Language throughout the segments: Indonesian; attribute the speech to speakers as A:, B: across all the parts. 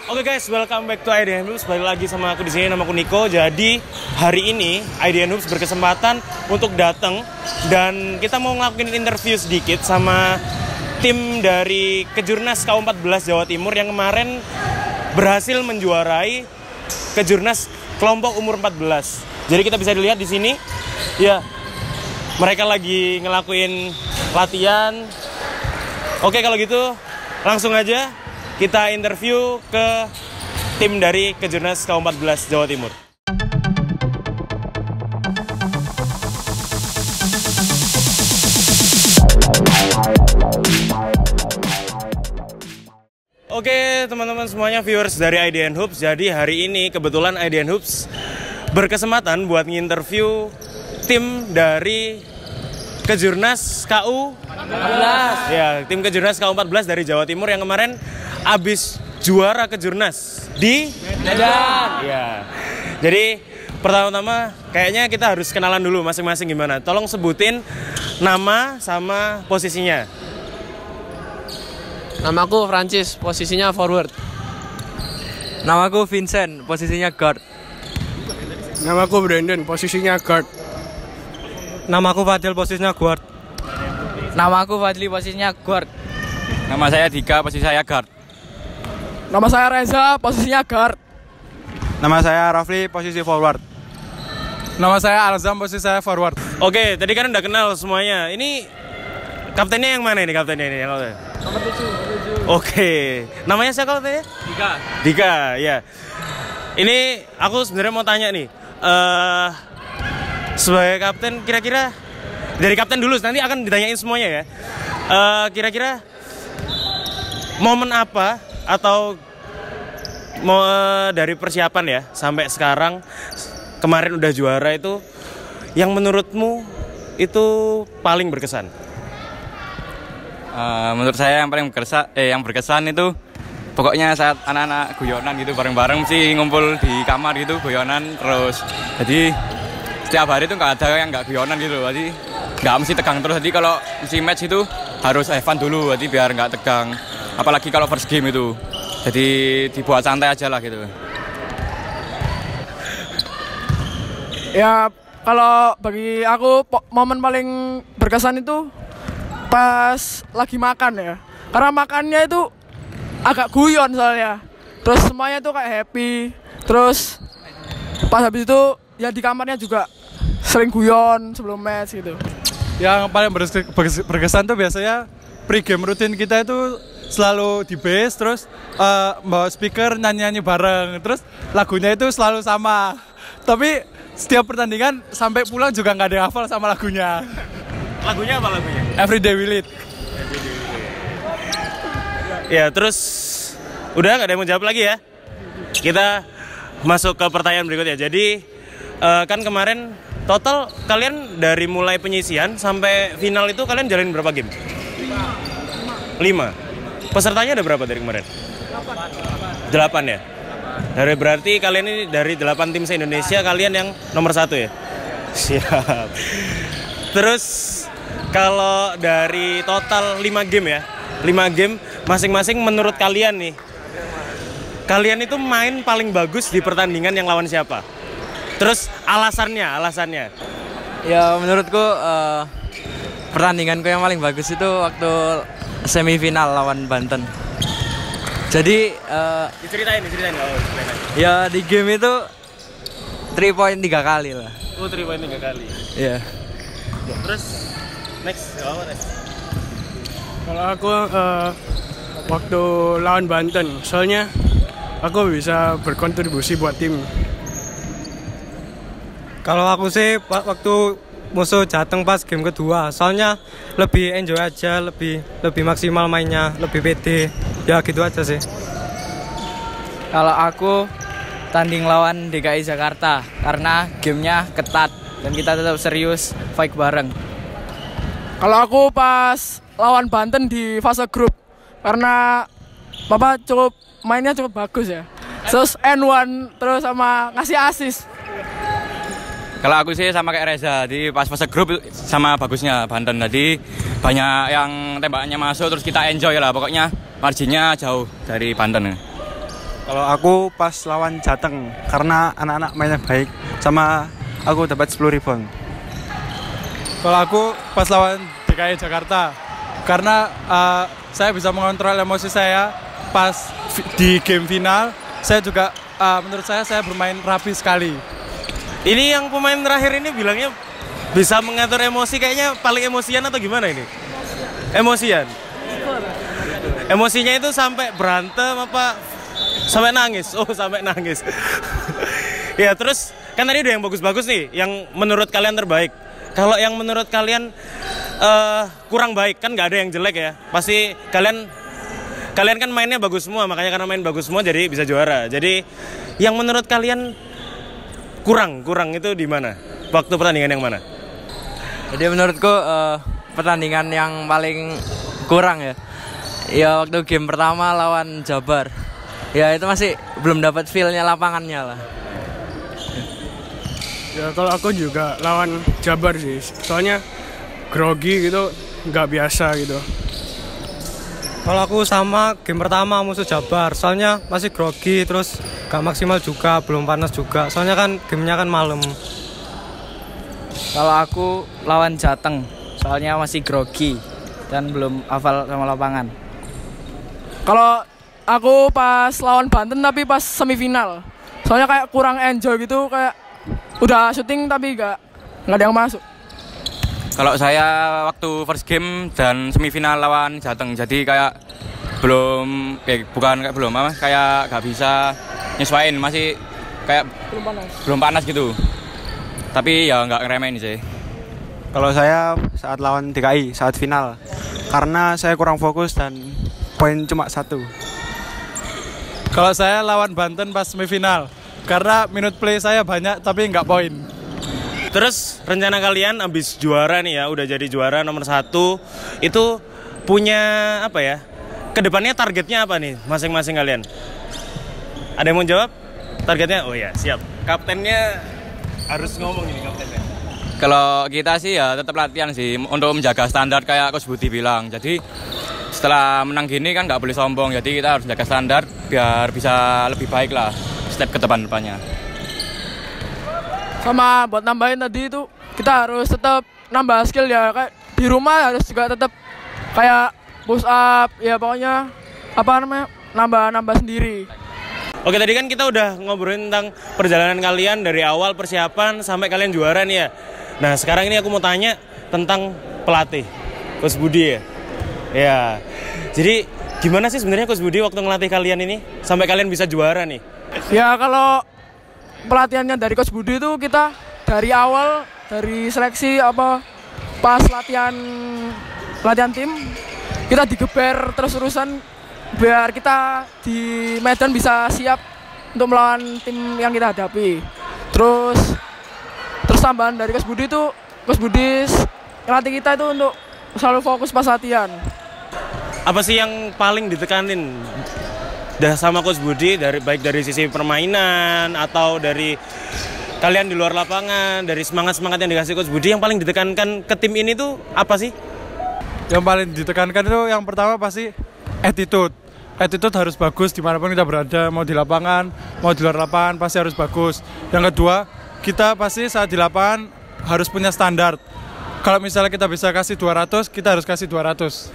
A: Oke guys, welcome back to IDN Hoops. Balik lagi sama aku di sini, nama aku Niko. Jadi hari ini IDN Hoops berkesempatan untuk datang dan kita mau ngelakuin interview sedikit sama tim dari Kejurnas K14 Jawa Timur yang kemarin berhasil menjuarai Kejurnas kelompok umur 14. Jadi kita bisa dilihat di sini, ya mereka lagi ngelakuin latihan. Oke, kalau gitu langsung aja kita interview ke tim dari Kejurnas K14 Jawa Timur. Oke teman-teman semuanya, viewers dari IDN Hoops. Jadi hari ini kebetulan IDN Hoops berkesempatan buat nginterview tim dari Kejurnas KU14. Ya, tim Kejurnas KU14 dari Jawa Timur yang kemarin abis juara Kejurnas di Medan. Ya. Jadi pertama-tama kayaknya kita harus kenalan dulu masing-masing gimana. Tolong sebutin nama sama posisinya.
B: Namaku Francis, posisinya forward.
C: Namaku Vincent, posisinya guard.
D: Namaku Brandon, posisinya guard.
C: Namaku Fadil, posisinya guard.
B: Namaku Fadli, posisinya guard.
C: Nama saya Dika, posisi saya guard.
D: Nama saya Reza, posisinya guard.
C: Nama saya Rafli, posisi forward.
D: Nama saya Alzam, posisi saya forward.
A: Oke, tadi kan udah kenal semuanya. Ini kaptennya yang mana ini kaptennya ini? Nomor 7. Oke, namanya siapa kaptennya? Dika, ya. Ini aku sebenarnya mau tanya nih. Sebagai kapten, kira-kira dari kapten dulu, nanti akan ditanyain semuanya ya. Kira-kira momen apa atau mau dari persiapan ya sampai sekarang kemarin udah juara itu yang menurutmu itu paling berkesan?
C: Menurut saya yang paling berkesan itu pokoknya saat anak-anak guyonan gitu bareng-bareng mesti ngumpul di kamar gitu guyonan terus. Jadi setiap hari itu nggak ada yang nggak guyonan gitu. Jadi nggak mesti tegang terus. Jadi kalau mesti match itu harus have fun dulu. Jadi biar nggak tegang. Apalagi kalau first game itu. Jadi dibuat santai aja lah gitu.
D: Ya, kalau bagi aku momen paling berkesan itu pas lagi makan ya. Karena makannya itu agak guyon soalnya. Terus semuanya tuh kayak happy. Terus pas habis itu ya di kamarnya juga sering guyon sebelum match gitu.
E: Yang paling berkesan tuh biasanya pre-game rutin kita itu selalu di base, terus bawa speaker nyanyi-nyanyi bareng, terus lagunya itu selalu sama. Tapi setiap pertandingan sampai pulang juga nggak ada yang hafal sama lagunya.
A: Lagunya apa lagunya?
E: Everyday We Lead.
A: Ya, terus udah nggak ada yang mau jawab lagi ya. Kita masuk ke pertanyaan berikutnya. Jadi kan kemarin total kalian dari mulai penyisian sampai final itu kalian jalanin berapa game? 5. Pesertanya ada berapa dari kemarin? 8 ya? Berarti kalian ini dari 8 tim se-Indonesia kalian yang nomor 1 ya? Siap. Terus kalau dari total 5 game ya, 5 game masing-masing menurut kalian nih, kalian itu main paling bagus di pertandingan yang lawan siapa? Terus alasannya?
C: Ya menurutku pertandinganku yang paling bagus itu waktu semifinal lawan Banten. Jadi
A: Diceritain.
C: ya di game itu 3 point 3 kali lah.
A: Oh, 3 point 3 kali.
C: Iya.
A: Terus next.
D: Kalau aku waktu lawan Banten, soalnya aku bisa berkontribusi buat tim.
E: Kalau aku sih waktu musuh Jateng pas game kedua, soalnya lebih enjoy aja, lebih maksimal mainnya, lebih pede. Ya gitu aja sih.
B: Kalau aku tanding lawan DKI Jakarta karena gamenya ketat dan kita tetap serius fight bareng.
D: Kalau aku pas lawan Banten di fase grup, karena Bapak mainnya cukup bagus ya. Terus N1 terus sama ngasih assist.
C: Kalau aku sih sama kayak Reza, di pas fase grup sama bagusnya Banten. Jadi banyak yang tembakannya masuk terus kita enjoy lah. Pokoknya marginnya jauh dari Banten.
F: Kalau aku pas lawan Jateng karena anak-anak mainnya baik sama aku dapat 10 rebound.
E: Kalau aku pas lawan DKI Jakarta karena saya bisa mengontrol emosi saya pas di game final. Saya juga menurut saya bermain rapi sekali.
A: Ini yang pemain terakhir ini bilangnya bisa mengatur emosi, kayaknya paling emosian atau gimana ini? Emosian. Emosinya itu sampai berantem apa sampai nangis? Oh, sampai nangis. Ya, terus kan tadi udah yang bagus-bagus nih, yang menurut kalian terbaik. Kalau yang menurut kalian kurang baik, kan nggak ada yang jelek ya. Pasti kalian kan mainnya bagus semua, makanya karena main bagus semua jadi bisa juara. Jadi yang menurut kalian kurang itu di mana? Waktu pertandingan yang mana?
B: Jadi menurutku pertandingan yang paling kurang ya waktu game pertama lawan Jabar. Ya itu masih belum dapat feel-nya lapangannya lah.
G: Ya kalau aku juga lawan Jabar sih, soalnya grogi gitu, nggak biasa gitu.
H: Kalau aku sama game pertama musuh Jabar, soalnya masih grogi, terus gak maksimal juga, belum panas juga, soalnya kan gamenya kan malam.
B: Kalau aku lawan Jateng, soalnya masih grogi dan belum hafal sama lapangan.
D: Kalau aku pas lawan Banten tapi pas semifinal, soalnya kayak kurang enjoy gitu, kayak udah syuting tapi nggak ada yang masuk.
C: Kalau saya waktu first game dan semifinal lawan Jateng, jadi kayak kayak gak bisa nyesuaiin, masih kayak belum panas gitu. Tapi ya nggak ngeremehin sih.
F: Kalau saya saat lawan DKI saat final karena saya kurang fokus dan poin cuma 1.
E: Kalau saya lawan Banten pas semifinal karena minute play saya banyak tapi nggak poin.
A: Terus rencana kalian abis juara nih ya, udah jadi juara nomor 1, itu punya apa ya? Kedepannya targetnya apa nih masing-masing kalian? Ada yang mau jawab? Targetnya? Oh ya, siap. Kaptennya harus ngomong ini kaptennya.
C: Kalau kita sih ya tetap latihan sih untuk menjaga standar kayak Coach Budi bilang. Jadi setelah menang gini kan nggak boleh sombong. Jadi kita harus jaga standar biar bisa lebih baik lah step ke depannya.
D: Sama buat nambahin tadi itu kita harus tetap nambah skill ya, kayak di rumah harus juga tetap kayak push up ya, pokoknya nambah sendiri.
A: Oke, tadi kan kita udah ngobrolin tentang perjalanan kalian dari awal persiapan sampai kalian juara nih ya. Nah, sekarang ini aku mau tanya tentang pelatih, Coach Budi ya. Ya, jadi gimana sih sebenarnya Coach Budi waktu ngelatih kalian ini sampai kalian bisa juara nih?
D: Ya kalau pelatihannya dari Coach Budi itu kita dari awal, dari seleksi pas latihan tim kita digeber terus-terusan biar kita di medan bisa siap untuk melawan tim yang kita hadapi. Terus tambahan dari Coach Budi itu, Coach Budi ngelatih kita itu untuk selalu fokus pas latihan.
A: Apa sih yang paling ditekanin sama Coach Budi, baik dari sisi permainan atau dari kalian di luar lapangan, dari semangat yang dikasih Coach Budi, yang paling ditekankan ke tim ini tuh apa sih?
E: Yang paling ditekankan itu yang pertama pasti attitude harus bagus dimanapun kita berada, mau di lapangan, mau di luar lapangan pasti harus bagus. Yang kedua, kita pasti saat di lapangan harus punya standar. Kalau misalnya kita bisa kasih 200, kita harus kasih 200.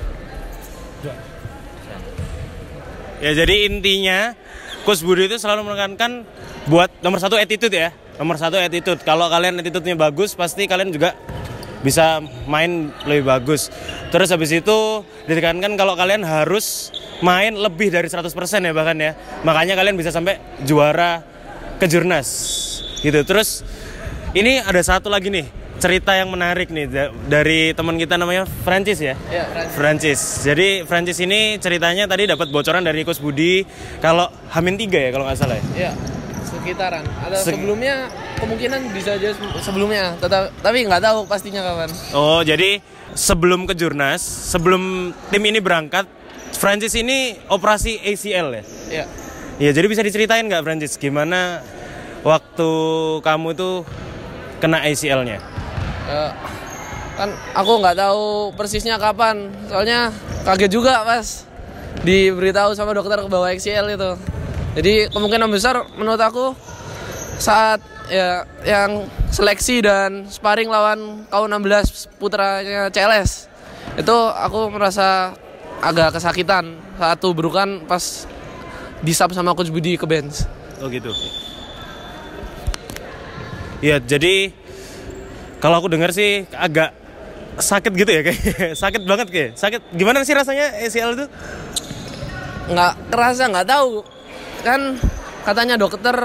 A: Ya, jadi intinya Coach Budi itu selalu menekankan buat nomor 1 attitude ya. Nomor 1 attitude. Kalau kalian attitude-nya bagus, pasti kalian juga bisa main lebih bagus. Terus habis itu ditekankan kalau kalian harus main lebih dari 100% ya bahkan ya. Makanya kalian bisa sampai juara kejurnas gitu. Terus ini ada satu lagi nih cerita yang menarik nih dari teman kita namanya Francis ya.
B: Iya,
A: Francis. Jadi Francis ini ceritanya tadi dapat bocoran dari Coach Budi kalau H-3 ya kalau nggak salah ya.
I: Iya, sekitaran. Ada sebelumnya, kemungkinan bisa aja sebelumnya, tapi nggak tahu pastinya kapan.
A: Oh, jadi sebelum kejurnas, sebelum tim ini berangkat, Francis ini operasi ACL ya?
I: Iya.
A: Iya, jadi bisa diceritain nggak Francis gimana waktu kamu tuh kena ACL-nya?
I: Kan aku nggak tahu persisnya kapan, soalnya kaget juga pas diberitahu sama dokter ke bawah ACL itu. Jadi kemungkinan besar menurut aku saat ya yang seleksi dan sparring lawan KU16 putranya CLS itu aku merasa agak kesakitan saat tubrukan pas disap sama Coach Budi ke bench.
A: Oh gitu. Ya jadi kalau aku dengar sih agak sakit gitu ya kayak sakit banget kayak. Sakit gimana sih rasanya ACL itu?
I: Nggak kerasa, nggak tahu. Kan katanya dokter,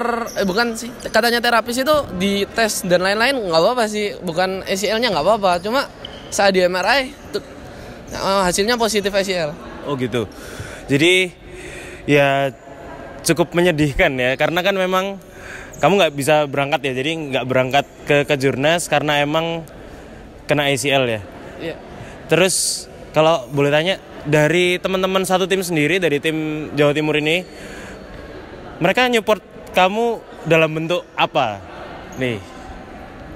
I: bukan sih, katanya terapis itu di tes dan lain-lain nggak apa-apa sih. Bukan ACL-nya nggak apa-apa, cuma saat di MRI hasilnya positif ACL.
A: Oh gitu. Jadi ya cukup menyedihkan ya, karena kan memang kamu nggak bisa berangkat ya, jadi nggak berangkat ke Kejurnas karena emang kena ACL ya.
I: Iya.
A: Terus kalau boleh tanya, dari teman-teman satu tim sendiri, dari tim Jawa Timur ini, mereka nyupport kamu dalam bentuk apa? Nih.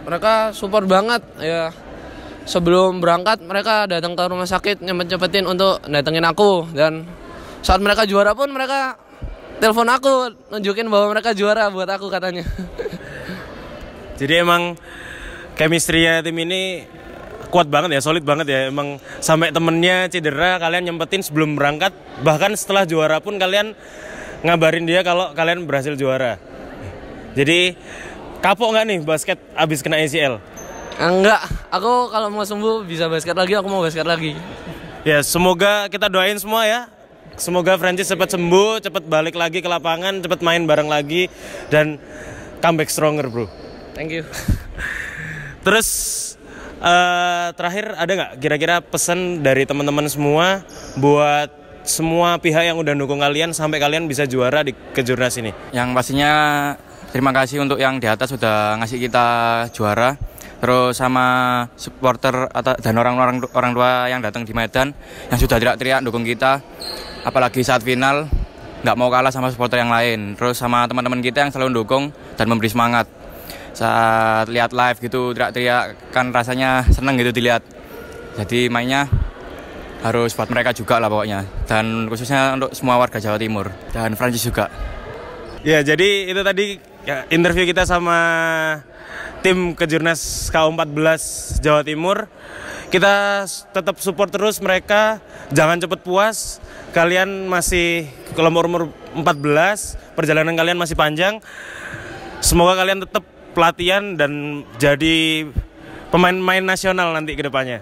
I: Mereka support banget ya. Sebelum berangkat mereka datang ke rumah sakit nyempet-nyempetin untuk datengin aku, dan saat mereka juara pun mereka telepon aku nunjukin bahwa mereka juara buat aku katanya.
A: Jadi emang chemistry-nya tim ini kuat banget ya, solid banget ya. Emang sampai temennya cedera kalian nyempetin sebelum berangkat, bahkan setelah juara pun kalian ngabarin dia kalau kalian berhasil juara. Jadi kapok nggak nih basket abis kena ACL?
I: Enggak, aku kalau mau sembuh bisa basket lagi, aku mau basket lagi.
A: Ya semoga kita doain semua ya. Semoga Francis cepat sembuh, cepat balik lagi ke lapangan, cepat main bareng lagi, dan comeback stronger bro.
I: Thank you.
A: Terus terakhir ada nggak kira-kira pesan dari teman-teman semua buat semua pihak yang udah dukung kalian sampai kalian bisa juara di Kejurnas ini?
C: Yang pastinya terima kasih untuk yang di atas sudah ngasih kita juara. Terus sama supporter dan orang tua yang datang di Medan yang sudah teriak-teriak dukung kita. Apalagi saat final nggak mau kalah sama supporter yang lain. Terus sama teman-teman kita yang selalu dukung dan memberi semangat. Saat lihat live gitu teriak-teriak kan rasanya seneng gitu dilihat. Jadi mainnya harus buat mereka juga lah pokoknya. Dan khususnya untuk semua warga Jawa Timur dan Francis juga.
A: Ya jadi itu tadi ya, interview kita sama tim Kejurnas KU14 Jawa Timur. Kita tetap support terus mereka, jangan cepet puas. Kalian masih kelompok umur 14, perjalanan kalian masih panjang. Semoga kalian tetap pelatihan dan jadi pemain-pemain nasional nanti ke depannya.